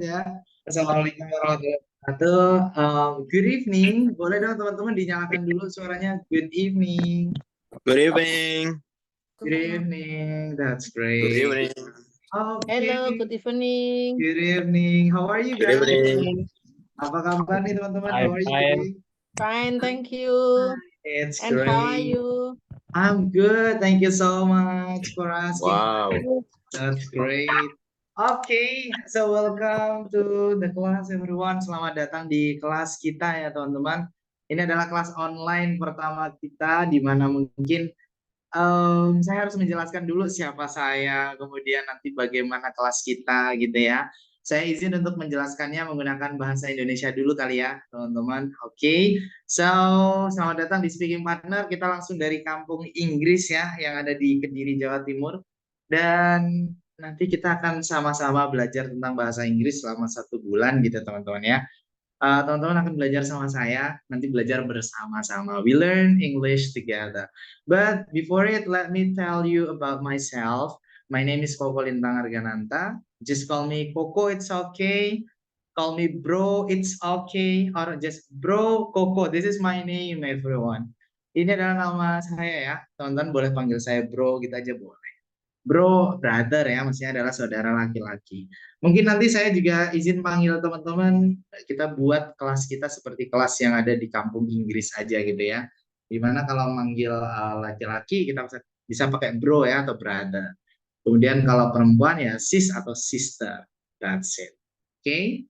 Ya. Assalamualaikum warahmatullahi wabarakatuh. Good evening. Boleh dong teman-teman dinyalakan dulu suaranya. Good evening. Good evening. Good evening. That's Good great. evening. Okay. Hello, good evening. Good evening. How are you Good guys? evening. Apa kabar nih teman-teman? How I'm are you fine. doing? Fine, thank you. It's And how are great. you? I'm good. Thank you so much for asking. Wow. That's great. Okay, so welcome to the class everyone. Selamat datang di kelas kita ya teman-teman. Ini adalah kelas online pertama kita di mana mungkin saya harus menjelaskan dulu siapa saya, kemudian nanti bagaimana kelas kita gitu ya. Saya izin untuk menjelaskannya menggunakan bahasa Indonesia dulu kali ya, teman-teman. Oke, so selamat datang di Speaking Partner. Kita langsung dari kampung Inggris ya, yang ada di Kediri, Jawa Timur. Dan nanti kita akan sama-sama belajar tentang bahasa Inggris selama 1 bulan gitu, teman-teman ya. Teman-teman akan belajar sama saya, nanti belajar bersama-sama. We learn English together. But before it, let me tell you about myself. My name is Koko Lintang Argananta. Just call me Koko, it's okay. Call me bro, it's okay. Or just bro Koko, this is my name everyone. Ini adalah nama saya ya. Teman-teman boleh panggil saya bro, gitu aja boleh. Bro, brother ya, maksudnya adalah saudara laki-laki. Mungkin nanti saya juga izin panggil teman-teman, kita buat kelas kita seperti kelas yang ada di kampung Inggris aja gitu ya. Dimana kalau manggil laki-laki kita bisa pakai bro ya atau brother. Kemudian kalau perempuan ya sis atau sister. That's it. Oke?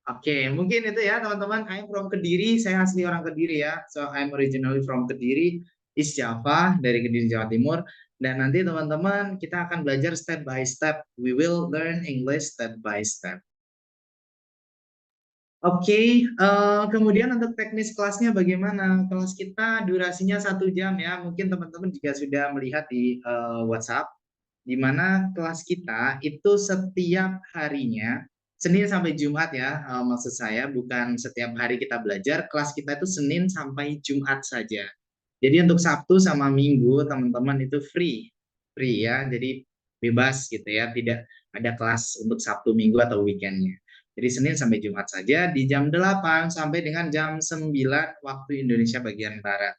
Oke, mungkin itu ya teman-teman. I'm from Kediri, saya asli orang Kediri ya. So I'm originally from Kediri, East Java, dari Kediri, Jawa Timur. Dan nanti teman-teman kita akan belajar step by step. We will learn English step by step. Oke, kemudian untuk teknis kelasnya bagaimana? Kelas kita durasinya 1 jam ya. Mungkin teman-teman juga sudah melihat di WhatsApp, di mana kelas kita itu setiap harinya, Senin sampai Jumat ya, maksud saya bukan setiap hari kita belajar, kelas kita itu Senin sampai Jumat saja. Jadi untuk Sabtu sama Minggu teman-teman itu free ya, jadi bebas gitu ya, tidak ada kelas untuk Sabtu Minggu atau weekendnya. Jadi Senin sampai Jumat saja di jam 8 sampai dengan jam 9 waktu Indonesia bagian Barat.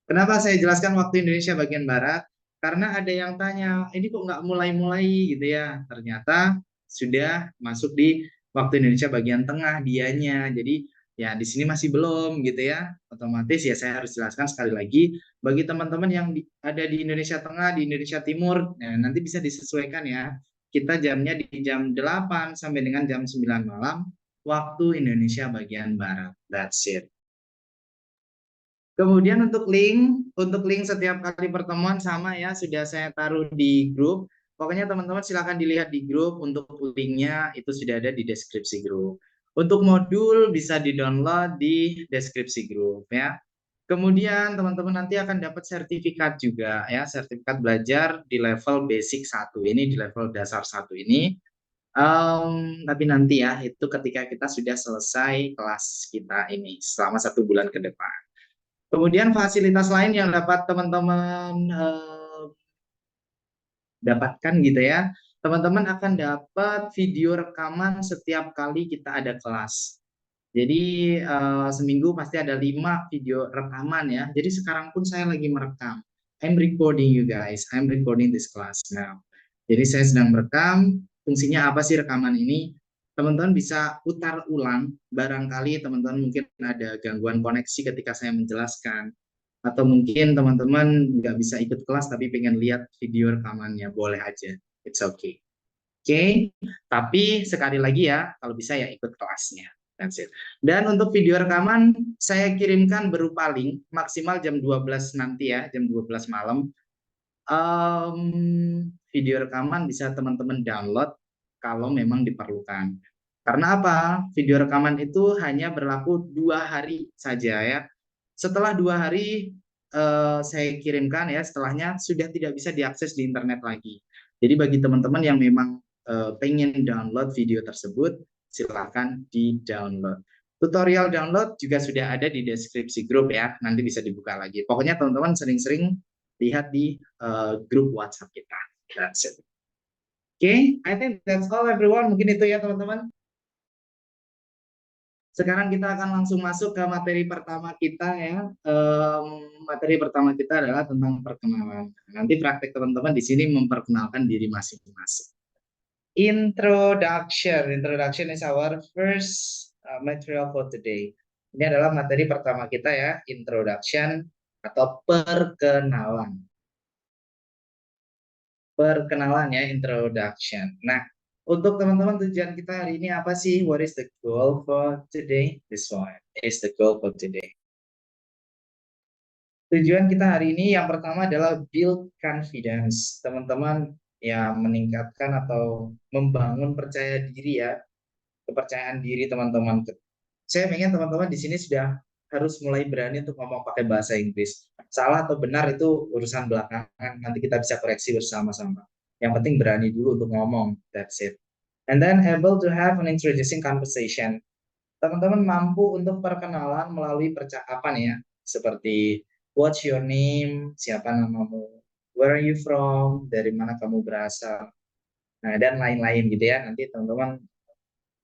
Kenapa saya jelaskan waktu Indonesia bagian Barat? Karena ada yang tanya, ini kok nggak mulai-mulai gitu ya. Ternyata sudah masuk di waktu Indonesia bagian tengah dianya. Jadi ya di sini masih belum gitu ya. Otomatis ya saya harus jelaskan sekali lagi bagi teman-teman yang ada di Indonesia Tengah, di Indonesia Timur, nah, nanti bisa disesuaikan ya. Kita jamnya di jam 8 sampai dengan jam 9 malam waktu Indonesia bagian Barat. That's it. Kemudian untuk link setiap kali pertemuan sama ya, sudah saya taruh di grup. Pokoknya teman-teman silakan dilihat di grup, untuk linknya itu sudah ada di deskripsi grup. Untuk modul bisa di-download di deskripsi grup ya. Kemudian teman-teman nanti akan dapat sertifikat juga ya, sertifikat belajar di level basic 1 ini, di level dasar 1 ini. Tapi nanti ya, itu ketika kita sudah selesai kelas kita ini selama 1 bulan ke depan. Kemudian fasilitas lain yang dapat teman-teman dapatkan gitu ya, teman-teman akan dapat video rekaman setiap kali kita ada kelas. Jadi seminggu pasti ada 5 video rekaman ya. Jadi sekarang pun saya lagi merekam. I'm recording you guys. I'm recording this class now. Jadi saya sedang merekam. Fungsinya apa sih rekaman ini? Teman-teman bisa putar ulang. Barangkali teman-teman mungkin ada gangguan koneksi ketika saya menjelaskan. Atau mungkin teman-teman nggak bisa ikut kelas tapi pengen lihat video rekamannya. Boleh aja. It's okay. Oke, tapi sekali lagi ya, kalau bisa ya ikut kelasnya. That's it. Dan untuk video rekaman, saya kirimkan berupa link, maksimal jam 12 nanti ya, jam 12 malam. Video rekaman bisa teman-teman download kalau memang diperlukan. Karena apa? Video rekaman itu hanya berlaku 2 hari saja ya. Setelah 2 hari saya kirimkan ya, setelahnya sudah tidak bisa diakses di internet lagi. Jadi bagi teman-teman yang memang pengen download video tersebut, silakan di-download. Tutorial download juga sudah ada di deskripsi grup ya, nanti bisa dibuka lagi. Pokoknya teman-teman sering-sering lihat di grup WhatsApp kita. That's it. Oke, I think that's all everyone. Mungkin itu ya teman-teman. Sekarang kita akan langsung masuk ke materi pertama kita ya. Materi pertama kita adalah tentang perkenalan. Nanti praktek teman-teman di sini memperkenalkan diri masing-masing. Introduction. Introduction is our first material for today. Ini adalah materi pertama kita ya, introduction atau perkenalan. Perkenalan ya, introduction. Nah, untuk teman-teman tujuan kita hari ini apa sih? What is the goal for today? This one is the goal for today. Tujuan kita hari ini yang pertama adalah build confidence. Teman-teman ya meningkatkan atau membangun percaya diri ya. Kepercayaan diri teman-teman. Saya pengen teman-teman di sini sudah harus mulai berani untuk ngomong pakai bahasa Inggris. Salah atau benar itu urusan belakangan, nanti kita bisa koreksi bersama-sama. Yang penting berani dulu untuk ngomong, that's it. And then able to have an introducing conversation. Teman-teman mampu untuk perkenalan melalui percakapan ya, seperti what's your name, siapa namamu, where are you from, dari mana kamu berasal, nah dan lain-lain gitu ya. Nanti teman-teman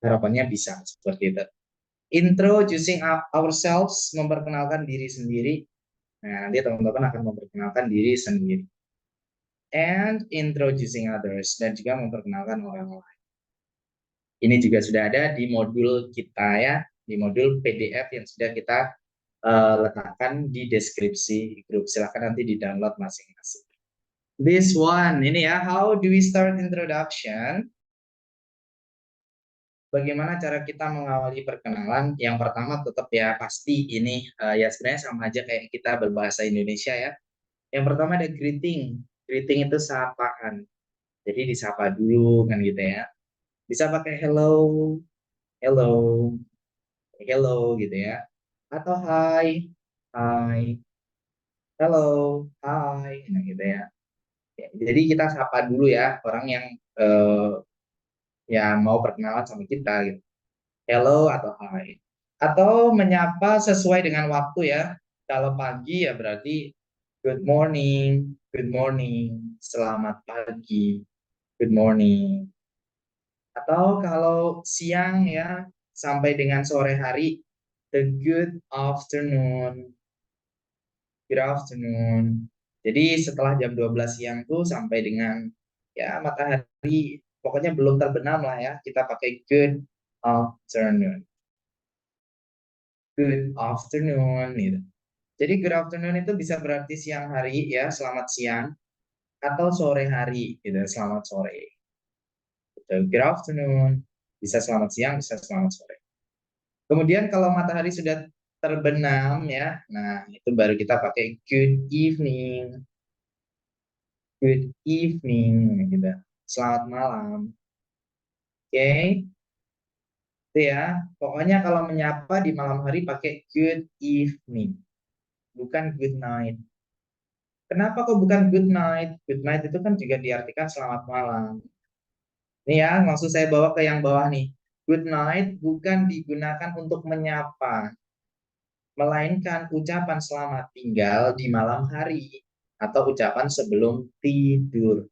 harapannya bisa seperti itu. Introducing ourselves, memperkenalkan diri sendiri. Nah, nanti teman-teman akan memperkenalkan diri sendiri. And introducing others, dan juga memperkenalkan orang lain. Ini juga sudah ada di modul kita ya, di modul PDF yang sudah kita letakkan di deskripsi grup. Silahkan nanti di-download masing-masing. This one, ini ya, how do we start introduction? Bagaimana cara kita mengawali perkenalan? Yang pertama tetap ya pasti ini ya sebenarnya sama aja kayak kita berbahasa Indonesia ya. Yang pertama ada greeting. Greeting itu sapaan. Jadi disapa dulu kan gitu ya. Bisa pakai hello, hello, hello gitu ya. Atau hi, hi, hello, hi, nah gitu ya. Jadi kita sapa dulu ya orang yang ya mau perkenalan sama kita gitu. Hello atau hi. Atau menyapa sesuai dengan waktu ya. Kalau pagi ya berarti good morning, selamat pagi, good morning. Atau kalau siang ya sampai dengan sore hari, the good afternoon, good afternoon. Jadi setelah jam 12 siang tuh sampai dengan ya matahari pokoknya belum terbenam lah ya, kita pakai good afternoon. Good afternoon gitu. Jadi good afternoon itu bisa berarti siang hari ya, selamat siang, atau sore hari gitu, selamat sore. Gitu. Good afternoon, bisa selamat siang, bisa selamat sore. Kemudian kalau matahari sudah terbenam ya, nah itu baru kita pakai good evening. Good evening gitu. Selamat malam. Oke. Okay. Itu ya. Pokoknya kalau menyapa di malam hari pakai good evening. Bukan good night. Kenapa kok bukan good night? Good night itu kan juga diartikan selamat malam. Nih ya, maksud saya bawa ke yang bawah nih. Good night bukan digunakan untuk menyapa, melainkan ucapan selamat tinggal di malam hari atau ucapan sebelum tidur.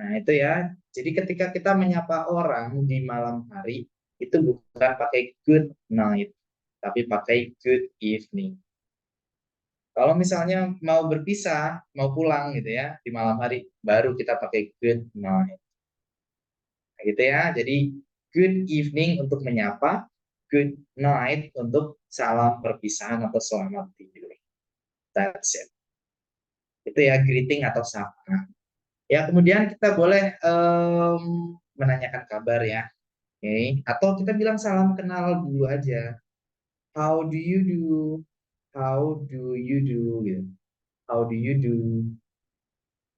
Nah, itu ya. Jadi ketika kita menyapa orang di malam hari, itu bukan pakai good night, tapi pakai good evening. Kalau misalnya mau berpisah, mau pulang gitu ya, di malam hari, baru kita pakai good night. Nah, gitu ya. Jadi good evening untuk menyapa, good night untuk salam perpisahan atau selamat tidur. That's it. Itu ya greeting atau sapa. Ya kemudian kita boleh menanyakan kabar ya. Oke. Okay. Atau kita bilang salam kenal dulu aja. How do you do? How do you do? Gitu. How do you do?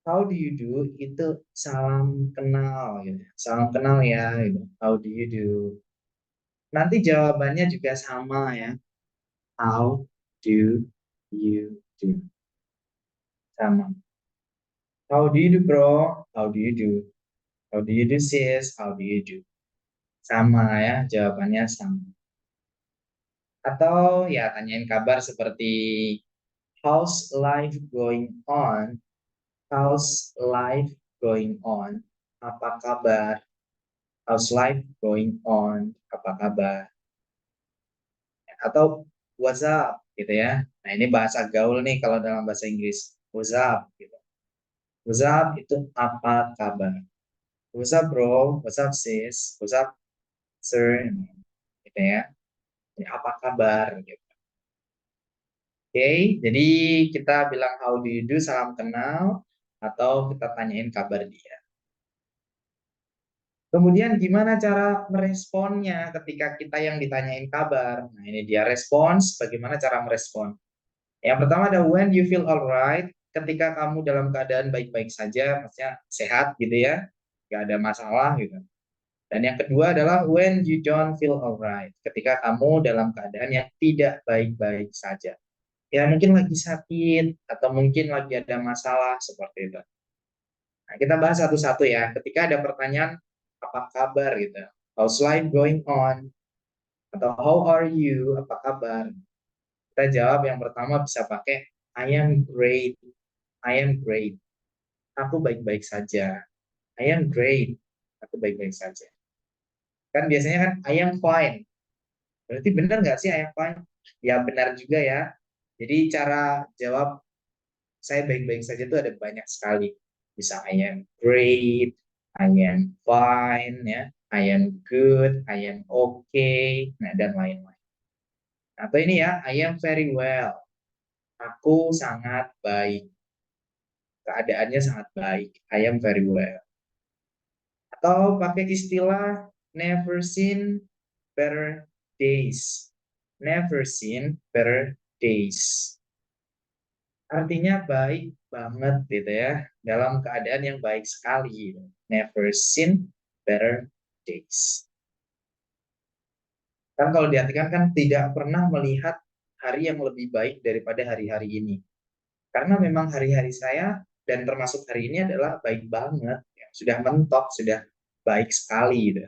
How do you do itu salam kenal gitu. Salam kenal ya gitu. How do you do? Nanti jawabannya juga sama ya. How do you do? Sama. How do you do bro? How do you do? How do you do sis? How do you do? Sama ya, jawabannya sama. Atau ya tanyain kabar seperti how's life going on? How's life going on? Apa kabar? How's life going on? Apa kabar? atau what's up gitu ya. Nah, ini bahasa gaul nih kalau dalam bahasa Inggris. What's up gitu. What's up itu apa kabar? What's up bro? What's up sis? What's up sir? Gitu ya. Ini apa kabar gitu. Oke, jadi kita bilang how do you do, salam kenal, atau kita tanyain kabar dia. Kemudian gimana cara meresponnya ketika kita yang ditanyain kabar? Nah, ini dia respons, bagaimana cara merespon. Yang pertama ada when you feel alright, ketika kamu dalam keadaan baik-baik saja, maksudnya sehat gitu ya, nggak ada masalah gitu. Dan yang kedua adalah when you don't feel alright, ketika kamu dalam keadaan yang tidak baik-baik saja. Ya mungkin lagi sakit atau mungkin lagi ada masalah seperti itu. Nah, kita bahas satu-satu ya. Ketika ada pertanyaan apa kabar gitu, how's life going on, atau how are you, apa kabar, kita jawab yang pertama bisa pakai I am great, I am great, aku baik-baik saja, I am great, aku baik-baik saja. Kan biasanya kan I am fine, berarti benar nggak sih I am fine? Ya benar juga ya. Jadi cara jawab saya baik-baik saja itu ada banyak sekali. Bisa I am great, I am fine, ya, I am good, I am okay, nah dan lain-lain. Atau ini ya, I am very well. Aku sangat baik. Keadaannya sangat baik. I am very well. Atau pakai istilah never seen better days. Never seen better days. Artinya baik banget gitu ya, dalam keadaan yang baik sekali. Never seen better days. Kan kalau diartikan kan tidak pernah melihat hari yang lebih baik daripada hari-hari ini. Karena memang hari-hari saya dan termasuk hari ini adalah baik banget. Ya. Sudah mentok, sudah baik sekali. Gitu.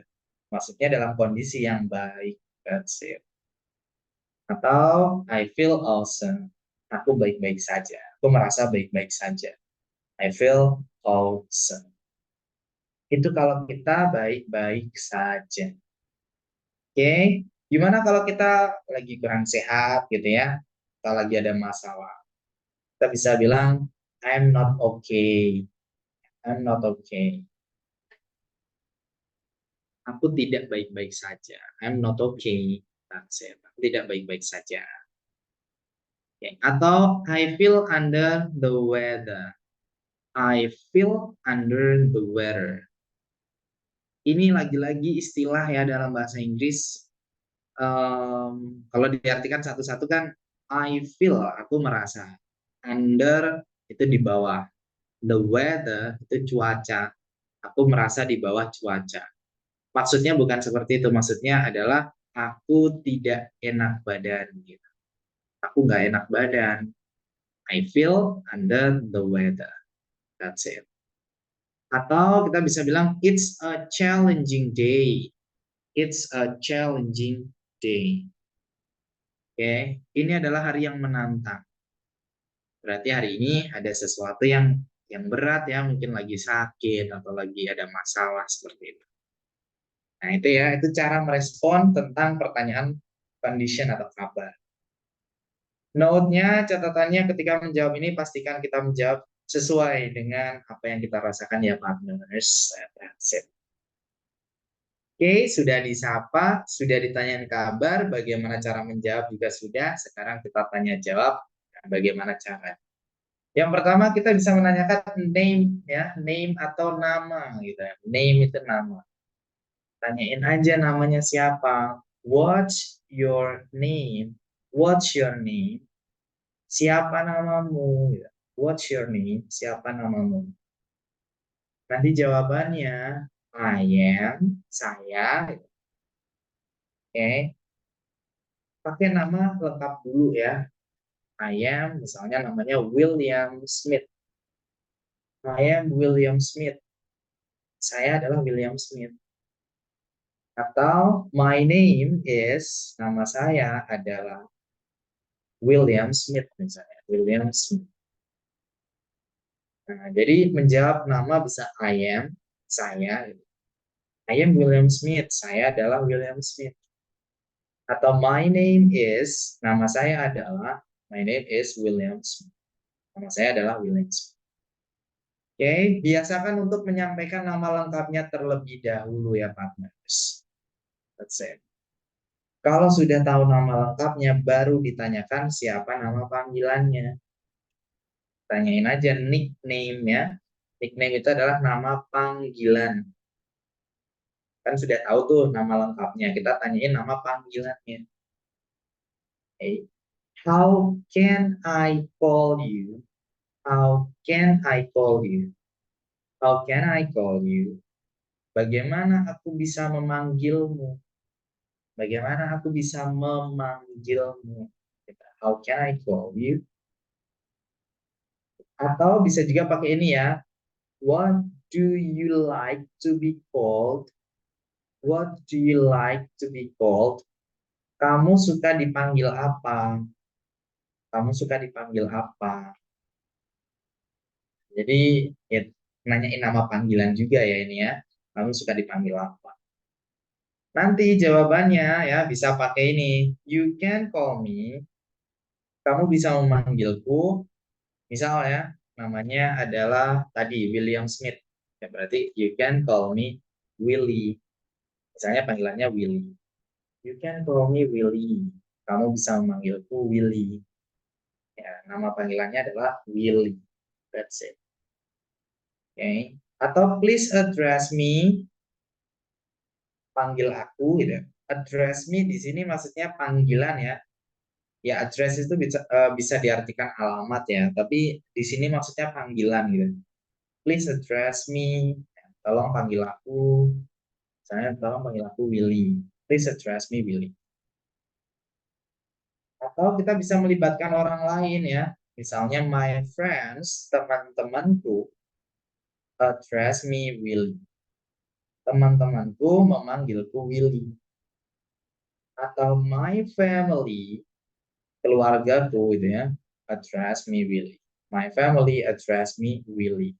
Maksudnya dalam kondisi yang baik. That's it. Atau I feel awesome. Aku baik-baik saja. Aku merasa baik-baik saja. I feel awesome. Itu kalau kita baik-baik saja. Oke, gimana kalau kita lagi kurang sehat gitu ya? Atau lagi ada masalah. Kita bisa bilang, I'm not okay. I'm not okay. Aku tidak baik-baik saja. I'm not okay. That's it. Aku tidak baik-baik saja. Okay. Atau I feel under the weather. I feel under the weather. Ini lagi-lagi istilah ya dalam bahasa Inggris. Kalau diartikan satu-satu kan I feel, aku merasa. Under itu di bawah. The weather itu cuaca. Aku merasa di bawah cuaca. Maksudnya bukan seperti itu. Maksudnya adalah aku tidak enak badan. Gitu. Aku nggak enak badan. I feel under the weather. That's it. Atau kita bisa bilang it's a challenging day. It's a challenging day. Oke, ini adalah hari yang menantang. Berarti hari ini ada sesuatu yang berat ya, mungkin lagi sakit atau lagi ada masalah seperti itu. Nah, itu ya, itu cara merespon tentang pertanyaan condition atau kabar. Note-nya, catatannya ketika menjawab ini pastikan kita menjawab sesuai dengan apa yang kita rasakan ya partners. That's it. Oke, sudah disapa, sudah ditanyain kabar, bagaimana cara menjawab juga sudah. Sekarang kita tanya jawab, bagaimana cara. Yang pertama kita bisa menanyakan name ya, name atau nama gitu ya. Name itu nama. Tanyain aja namanya siapa. What's your name? What's your name? Siapa namamu? Gitu. What's your name? Siapa namamu? Nanti jawabannya I am, saya. Gitu. Oke. Pakai nama lengkap dulu ya. I am, misalnya namanya William Smith. I am William Smith. Saya adalah William Smith. Atau my name is, nama saya adalah William Smith misalnya. William Smith. Nah, jadi menjawab nama bisa I am, saya. I am William Smith. Saya adalah William Smith. Atau my name is, nama saya adalah, my name is William Smith. Nama saya adalah William Smith. Oke, biasakan untuk menyampaikan nama lengkapnya terlebih dahulu ya partners. That's it. Kalau sudah tahu nama lengkapnya, baru ditanyakan siapa nama panggilannya. Tanyain aja nickname-nya. Nickname itu adalah nama panggilan. Kan sudah tahu tuh nama lengkapnya, kita tanyain nama panggilannya. Okay. How can I call you? How can I call you? How can I call you? Bagaimana aku bisa memanggilmu? Bagaimana aku bisa memanggilmu? How can I call you? Atau bisa juga pakai ini ya. What do you like to be called? What do you like to be called? Kamu suka dipanggil apa? Kamu suka dipanggil apa? Jadi ya, nanyain nama panggilan juga ya ini ya. Kamu suka dipanggil apa? Nanti jawabannya ya bisa pakai ini. You can call me. Kamu bisa memanggilku. Misal ya, namanya adalah tadi William Smith. Ya, berarti you can call me Willie. Misalnya panggilannya Willie. You can call me Willie. Kamu bisa memanggilku Willie. Ya, nama panggilannya adalah Willie. That's it. Oke. Okay. Atau please address me. Panggil aku gitu. Address me di sini maksudnya panggilan ya. Ya address itu bisa diartikan alamat ya, tapi di sini maksudnya panggilan gitu. Please address me. Tolong panggil aku. Saya tolong panggil aku Willy. Please address me Willy. Atau kita bisa melibatkan orang lain ya. Misalnya my friends, teman-temanku, address me Willy. Teman-temanku memanggilku Willy. Atau my family, keluargaku gitu ya, address me Willy. My family address me Willy.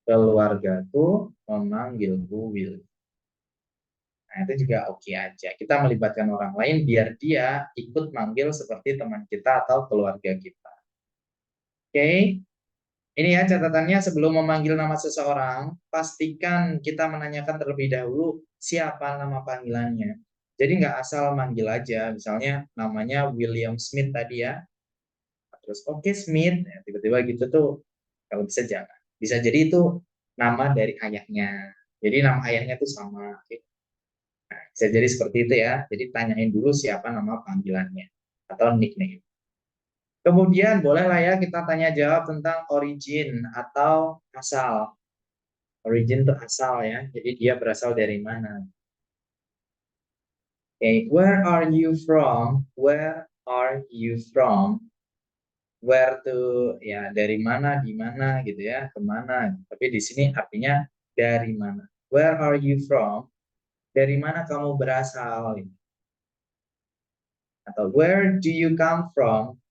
Keluargaku memanggilku Willy. Nah, itu juga oke aja. Kita melibatkan orang lain biar dia ikut manggil seperti teman kita atau keluarga kita. Oke. Ini ya catatannya sebelum memanggil nama seseorang, pastikan kita menanyakan terlebih dahulu siapa nama panggilannya. Jadi nggak asal manggil aja, misalnya namanya William Smith tadi ya. Terus oke Smith, ya, tiba-tiba gitu tuh, kalau bisa jangan. Bisa jadi itu nama dari ayahnya. Jadi nama ayahnya tuh sama. Nah, bisa jadi seperti itu ya. Jadi tanyain dulu siapa nama panggilannya atau nickname. Kemudian bolehlah ya kita tanya jawab tentang origin atau asal. Origin itu asal ya. Jadi dia berasal dari mana. Okay, where are you from? Where are you from? Where to ya dari mana, di mana gitu ya, kemana. Tapi di sini artinya dari mana. Where are you from? Dari mana kamu berasal? Atau where do you come from?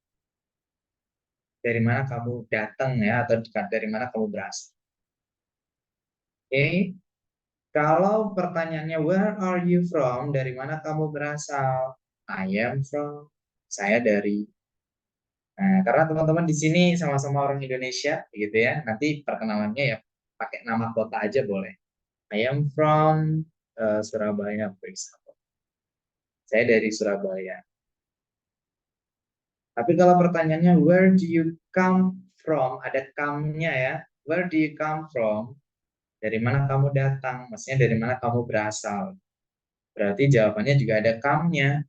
Dari mana kamu datang ya, atau dari mana kamu berasal. Oke, kalau pertanyaannya where are you from, dari mana kamu berasal? I am from, saya dari. Nah, karena teman-teman di sini sama-sama orang Indonesia, gitu ya. Nanti perkenalannya ya pakai nama kota aja boleh. I am from Surabaya, for example. Saya dari Surabaya. Tapi kalau pertanyaannya where do you come from, ada come-nya ya. Where do you come from? Dari mana kamu datang? Maksudnya dari mana kamu berasal? Berarti jawabannya juga ada come-nya.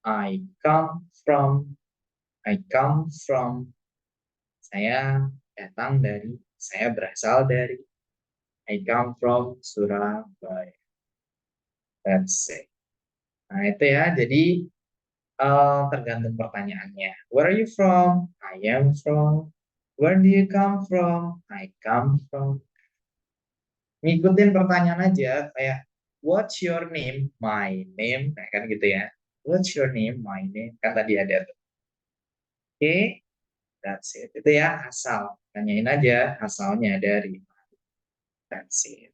I come from. I come from. Saya datang dari. Saya berasal dari. I come from Surabaya. That's it. Nah itu ya. Jadi tergantung pertanyaannya. Where are you from? I am from. Where do you come from? I come from. Ngikutin pertanyaan aja kayak what's your name? My name, nah, kan gitu ya. What's your name? My name, kan tadi ada tuh. Oke, that's it. Itu ya asal. Tanyain aja asalnya dari mana. That's it.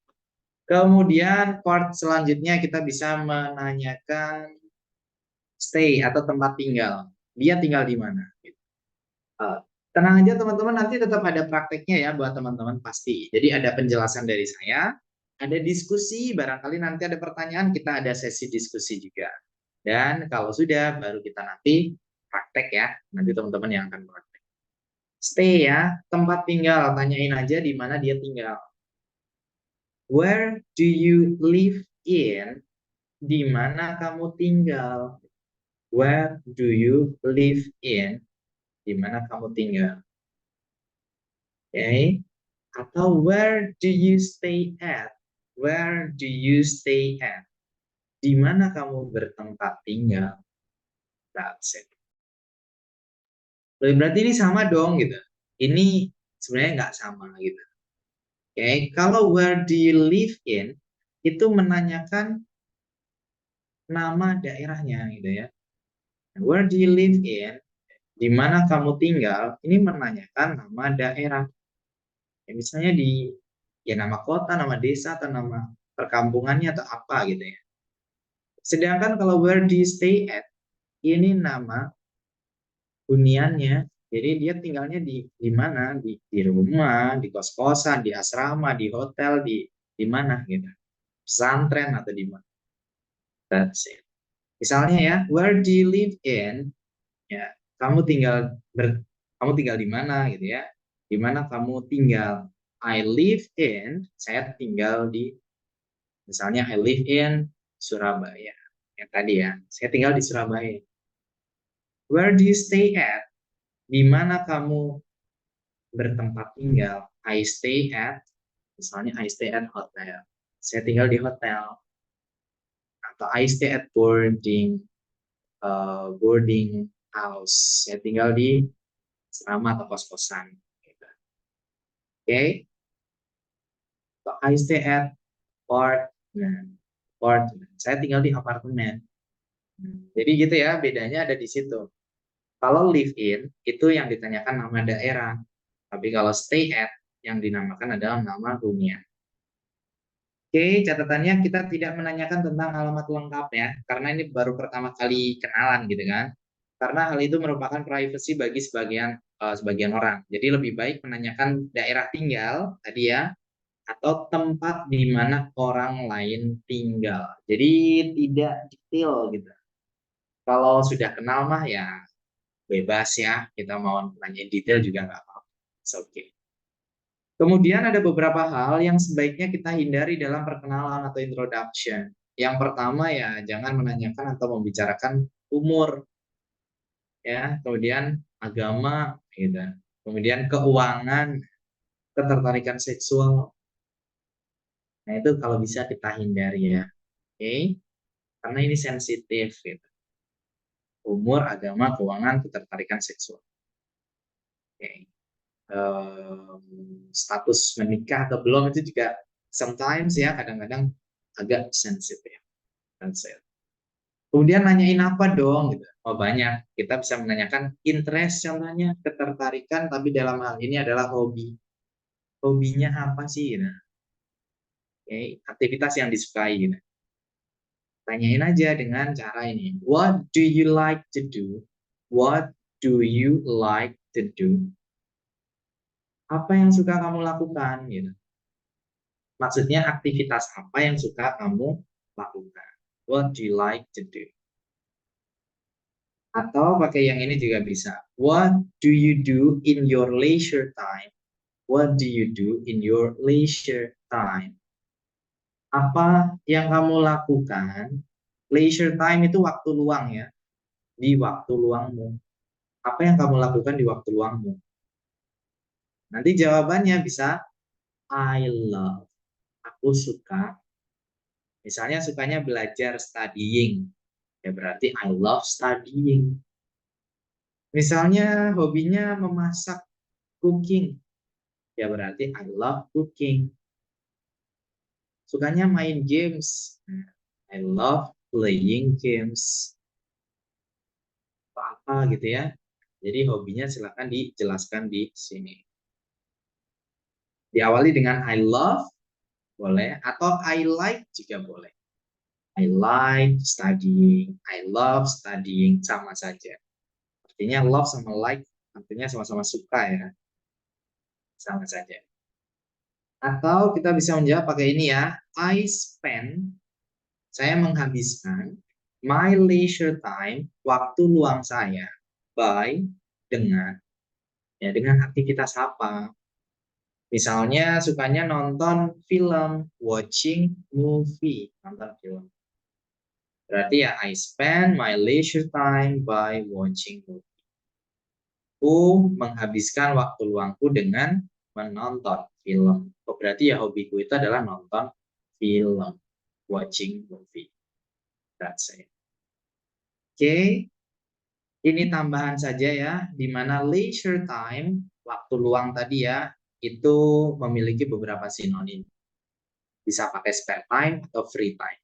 Kemudian part selanjutnya kita bisa menanyakan Stay atau tempat tinggal. Dia tinggal di mana? Gitu. Tenang aja teman-teman, nanti tetap ada prakteknya ya buat teman-teman pasti. Jadi ada penjelasan dari saya, ada diskusi, barangkali nanti ada pertanyaan, kita ada sesi diskusi juga. Dan kalau sudah, baru kita nanti praktek ya. Nanti teman-teman yang akan praktek. Stay ya, tempat tinggal. Tanyain aja di mana dia tinggal. Where do you live in? Di mana kamu tinggal? Where do you live in? Di mana kamu tinggal? Okay. Atau where do you stay at? Where do you stay at? Di mana kamu bertempat tinggal? That's it. Berarti ini sama dong gitu. Ini sebenarnya nggak sama gitu. Oke, kalau where do you live in itu menanyakan nama daerahnya gitu ya. Where do you live in? Di mana kamu tinggal? Ini menanyakan nama daerah. Ya, misalnya di ya nama kota, nama desa atau nama perkampungannya atau apa gitu ya. Sedangkan kalau where do you stay at ini nama huniannya. Jadi dia tinggalnya di mana? Di rumah, di kos-kosan, di asrama, di hotel, di mana gitu. Pesantren atau di mana. That's it. Misalnya ya, where do you live in? Ya, kamu tinggal di mana gitu ya? Di mana kamu tinggal? I live in, saya tinggal di, misalnya I live in Surabaya. Yang tadi ya, saya tinggal di Surabaya. Where do you stay at? Di mana kamu bertempat tinggal? I stay at, misalnya I stay at hotel. Saya tinggal di hotel. Atau I stay at boarding house. Saya tinggal di asrama atau kos-kosan. Gitu. Oke. Atau I stay at apartment. Saya tinggal di apartemen. Jadi gitu ya, bedanya ada di situ. Kalau live in itu yang ditanyakan nama daerah, tapi kalau stay at yang dinamakan adalah nama hunian. Oke, catatannya kita tidak menanyakan tentang alamat lengkap ya, karena ini baru pertama kali kenalan gitu kan. Karena hal itu merupakan privasi bagi sebagian orang. Jadi lebih baik menanyakan daerah tinggal tadi ya, atau tempat di mana orang lain tinggal. Jadi tidak detail gitu. Kalau sudah kenal mah ya bebas ya, kita mau nanya detail juga nggak apa-apa. It's okay. Kemudian ada beberapa hal yang sebaiknya kita hindari dalam perkenalan atau introduction. Yang pertama ya jangan menanyakan atau membicarakan umur, ya. Kemudian agama, gitu. Kemudian keuangan, ketertarikan seksual. Nah itu kalau bisa kita hindari ya, oke? Karena ini sensitif, gitu. Umur, agama, keuangan, ketertarikan seksual. Oke. Status menikah atau belum itu juga sometimes ya kadang-kadang agak sensitif. Kemudian nanyain apa dong gitu. Oh banyak, kita bisa menanyakan interest contohnya, ketertarikan, tapi dalam hal ini adalah hobi. Hobinya apa sih gitu. Oke, aktivitas yang disukai gitu. Tanyain aja dengan cara ini. What do you like to do? What do you like to do? Apa yang suka kamu lakukan gitu. Maksudnya aktivitas apa yang suka kamu lakukan? What do you like to do? Atau pakai yang ini juga bisa. What do you do in your leisure time? What do you do in your leisure time? Apa yang kamu lakukan? Leisure time itu waktu luang ya. Di waktu luangmu. Apa yang kamu lakukan di waktu luangmu? Nanti jawabannya bisa I love. Aku suka. Misalnya sukanya belajar studying. Ya berarti I love studying. Misalnya hobinya memasak, cooking. Ya berarti I love cooking. Sukanya main games. I love playing games. Apa gitu ya. Jadi hobinya silakan dijelaskan di sini. Diawali dengan I love, boleh. Atau I like juga boleh. I like studying, I love studying, sama saja. Artinya love sama like, artinya sama-sama suka ya, sama saja. Atau kita bisa menjawab pakai ini ya, I spend, saya menghabiskan, my leisure time, waktu luang saya, by, dengan, ya dengan aktivitas apa. Misalnya sukanya nonton film, watching movie, nonton film. Berarti ya I spend my leisure time by watching movie. Aku menghabiskan waktu luangku dengan menonton film. Oh, berarti ya hobiku itu adalah nonton film, watching movie. That's it. Oke, ini tambahan saja ya, di mana leisure time, waktu luang tadi ya, itu memiliki beberapa sinonim. Bisa pakai spare time atau free time.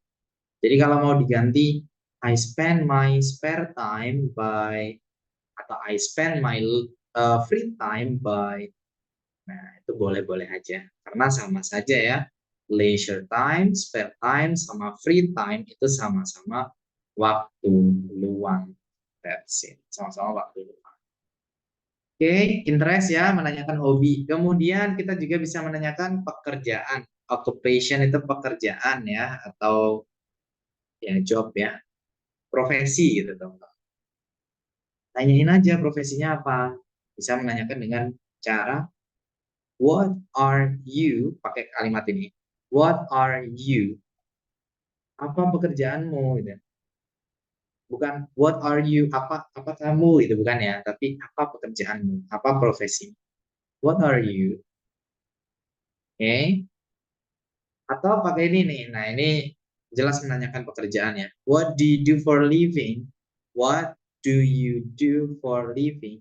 Jadi kalau mau diganti, I spend my spare time by, atau I spend my free time by, nah itu boleh-boleh aja. Karena sama saja ya, leisure time, spare time, sama free time itu sama-sama waktu luang. That's it, sama-sama waktu luang. Oke, interest ya, menanyakan hobi. Kemudian kita juga bisa menanyakan pekerjaan. Occupation itu pekerjaan ya, atau ya job ya, profesi gitu teman-teman. Tanyain aja profesinya apa. Bisa menanyakan dengan cara what are you, pakai kalimat ini. What are you? Apa pekerjaanmu gitu. Bukan what are you, apa kamu gitu, bukan ya, tapi apa pekerjaanmu, apa profesi. What are you? Oke. Okay. Atau pakai ini nih. Nah, ini jelas menanyakan pekerjaannya. What do you do for living? What do you do for living?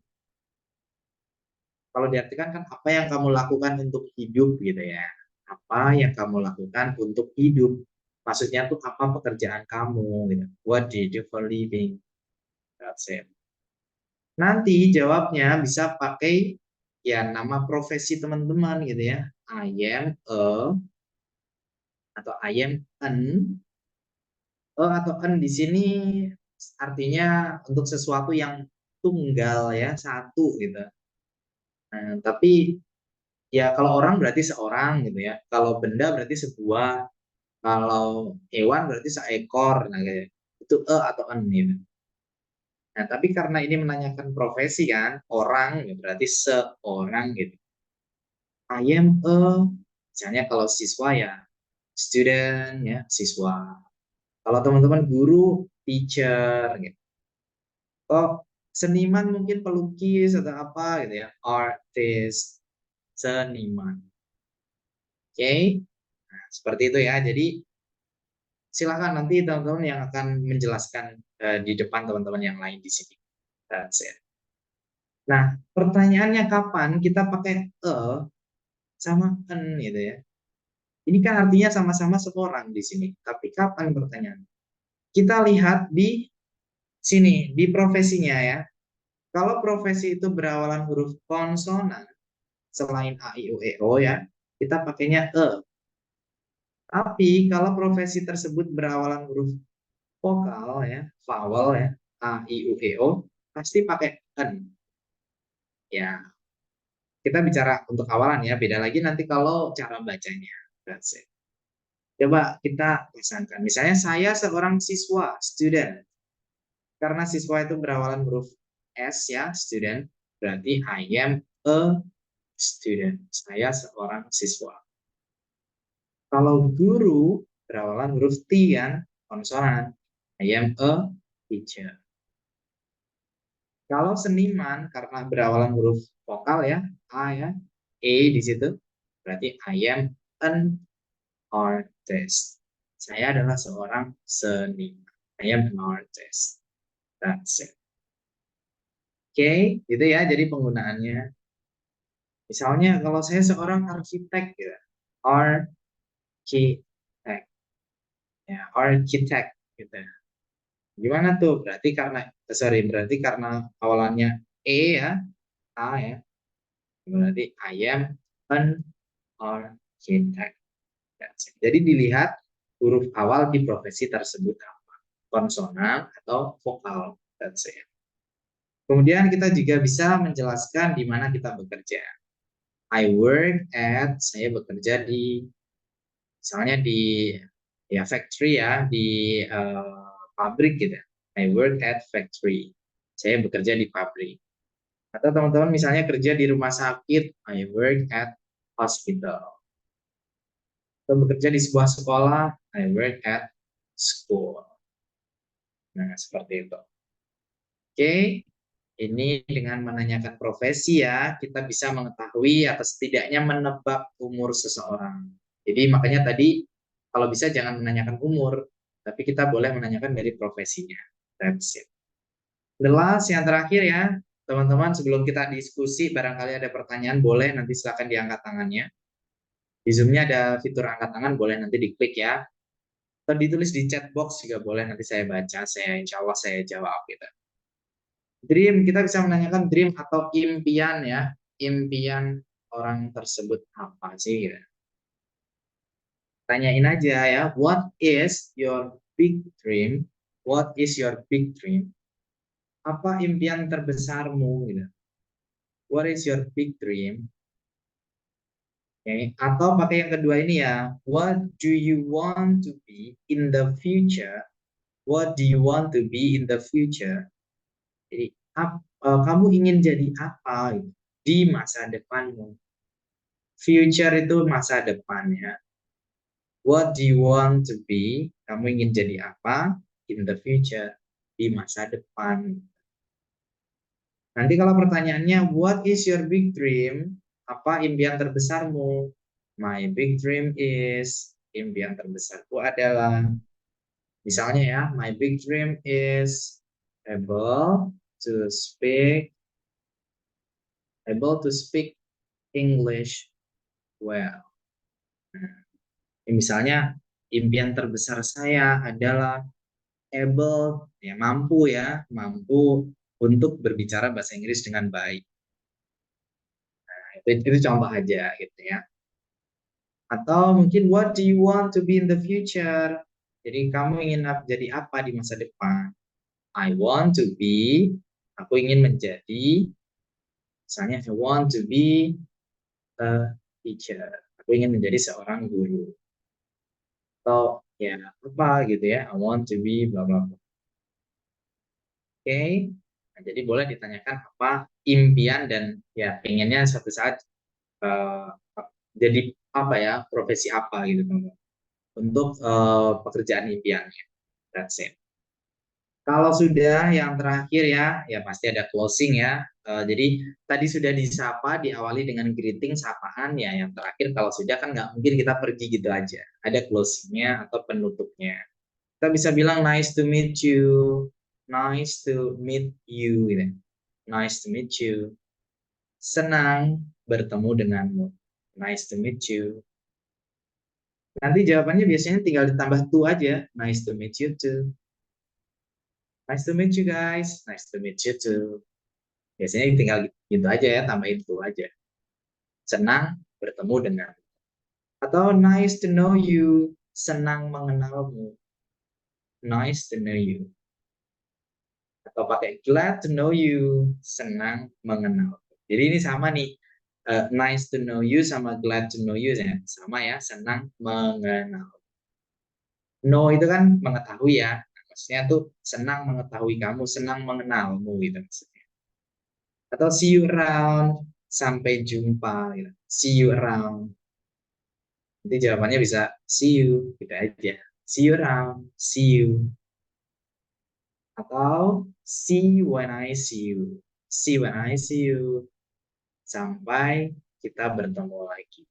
Kalau diartikan kan apa yang kamu lakukan untuk hidup gitu ya. Apa yang kamu lakukan untuk hidup. Maksudnya tuh apa pekerjaan kamu gitu. What do you do for living? That's it. Nanti jawabnya bisa pakai ya nama profesi teman-teman gitu ya. I am a, atau I am an. Atau an di sini artinya untuk sesuatu yang tunggal ya, satu gitu. Nah, tapi ya kalau orang berarti seorang gitu ya. Kalau benda berarti sebuah. Kalau hewan berarti seekor. Nah, kayak itu atau en gitu. Nah, tapi karena ini menanyakan profesi kan, orang ya berarti seorang gitu. I am a, misalnya kalau siswa ya student ya, siswa. Kalau teman-teman guru, teacher gitu. Oh, seniman mungkin pelukis atau apa gitu ya, artist, seniman. Oke, okay? Nah, seperti itu ya. Jadi silakan nanti teman-teman yang akan menjelaskan di depan teman-teman yang lain di sini. That's it. Nah, pertanyaannya kapan kita pakai sama en gitu ya. Ini kan artinya sama-sama seorang di sini. Tapi kapan pertanyaan? Kita lihat di sini, di profesinya ya. Kalau profesi itu berawalan huruf konsonan, selain A, I, U, E, O ya, kita pakainya e. Tapi kalau profesi tersebut berawalan huruf vokal ya, vowel ya, A, I, U, E, O, pasti pakai en. Ya, kita bicara untuk awalan ya, beda lagi nanti kalau cara bacanya. That's it. Coba kita pasangkan. Misalnya saya seorang siswa, student. Karena siswa itu berawalan huruf S ya, student, berarti I am a student. Saya seorang siswa. Kalau guru berawalan huruf T kan, konsonan, I am a teacher. Kalau seniman karena berawalan huruf vokal ya, A ya, E di situ, berarti I am an artist. Saya adalah seorang seniman. I am an artist. That's it. Oke, gitu ya. Jadi penggunaannya. Misalnya kalau saya seorang arsitek gitu. Arsitek. Ya, arsitek gitu. Gimana tuh? Berarti karena awalannya E ya, A ya. Berarti I am an architect. Jadi dilihat huruf awal di profesi tersebut apa, konsonan atau vokal. That's it. Kemudian kita juga bisa menjelaskan di mana kita bekerja. I work at, saya bekerja di, misalnya di ya factory ya, di pabrik gitu. I work at factory. Saya bekerja di pabrik. Atau teman-teman misalnya kerja di rumah sakit, I work at hospital. Atau bekerja di sebuah sekolah, I work at school. Nah, seperti itu. Oke, ini dengan menanyakan profesi ya, kita bisa mengetahui atau setidaknya menebak umur seseorang. Jadi makanya tadi kalau bisa jangan menanyakan umur, tapi kita boleh menanyakan dari profesinya. That's it. The last yang terakhir ya, teman-teman sebelum kita diskusi, barangkali ada pertanyaan boleh nanti silakan diangkat tangannya. Di Zoom-nya ada fitur angkat tangan, boleh nanti diklik ya. Atau ditulis di chat box juga boleh, nanti saya baca, insya Allah saya jawab gitu. Dream, kita bisa menanyakan dream atau impian ya. Impian orang tersebut apa sih gitu. Tanyain aja ya, what is your big dream? What is your big dream? Apa impian terbesarmu gitu. What is your big dream? Okay. Atau pakai yang kedua ini ya, what do you want to be in the future? What do you want to be in the future? Jadi, kamu ingin jadi apa gitu, di masa depanmu? Future itu masa depan ya. What do you want to be? Kamu ingin jadi apa in the future, di masa depan? Nanti kalau pertanyaannya, what is your big dream? Apa impian terbesarmu? My big dream is, impian terbesarku adalah, misalnya ya, my big dream is able to speak English well. Misalnya, impian terbesar saya adalah able, ya mampu untuk berbicara bahasa Inggris dengan baik. Nah, itu contoh aja gitu ya. Atau mungkin what do you want to be in the future? Jadi kamu ingin jadi apa di masa depan? I want to be, aku ingin menjadi, misalnya I want to be a teacher. Aku ingin menjadi seorang guru. Atau ya apa gitu ya, I want to be bla bla bla. Oke. Nah, jadi boleh ditanyakan apa impian dan ya pengennya suatu saat jadi apa ya, profesi apa gitu teman-teman. Untuk pekerjaan impiannya. That's it. Kalau sudah yang terakhir ya pasti ada closing ya. Jadi tadi sudah disapa, diawali dengan greeting, sapaan ya. Yang terakhir kalau sudah kan nggak mungkin kita pergi gitu aja. Ada closingnya atau penutupnya. Kita bisa bilang nice to meet you, nice to meet you, gitu. Nice to meet you. Senang bertemu denganmu. Nice to meet you. Nanti jawabannya biasanya tinggal ditambah to aja. Nice to meet you too. Nice to meet you guys. Nice to meet you too. Biasanya tinggal gitu aja ya, tambahin to aja. Senang bertemu dengan. Atau nice to know you. Senang mengenalmu. Nice to know you. Atau pakai glad to know you. Senang mengenal. Jadi ini sama nih. Nice to know you sama glad to know you ya. Sama ya, senang mengenal. Know itu kan mengetahui ya. Maksudnya tuh senang mengetahui kamu, senang mengenalmu gitu maksudnya. Atau see you around, sampai jumpa gitu. See you around. Nanti jawabannya bisa see you gitu aja. See you around, see you. Atau see when I see you. See when I see you. Sampai kita bertemu lagi.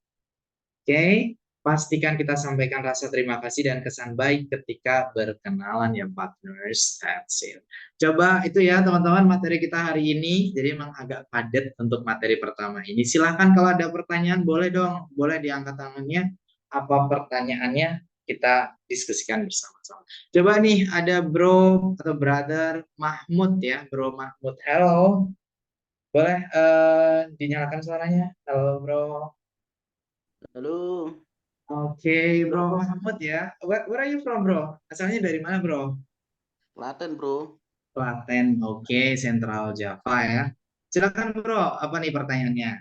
Oke, pastikan kita sampaikan rasa terima kasih dan kesan baik ketika berkenalan ya partners. That's it. Coba itu ya teman-teman materi kita hari ini. Jadi memang agak padat untuk materi pertama ini. Silahkan kalau ada pertanyaan boleh dong. Boleh diangkat tangannya. Apa pertanyaannya? Kita diskusikan bersama-sama. Coba nih ada bro atau brother Mahmud ya. Bro Mahmud. Halo. Boleh dinyalakan suaranya? Halo bro. Halo. Oke, Bro Mahmud ya. Where are you from, Bro? Asalnya dari mana, Bro? Klaten, bro. Klaten. Oke, Central Java ya. Silakan, Bro. Apa nih pertanyaannya?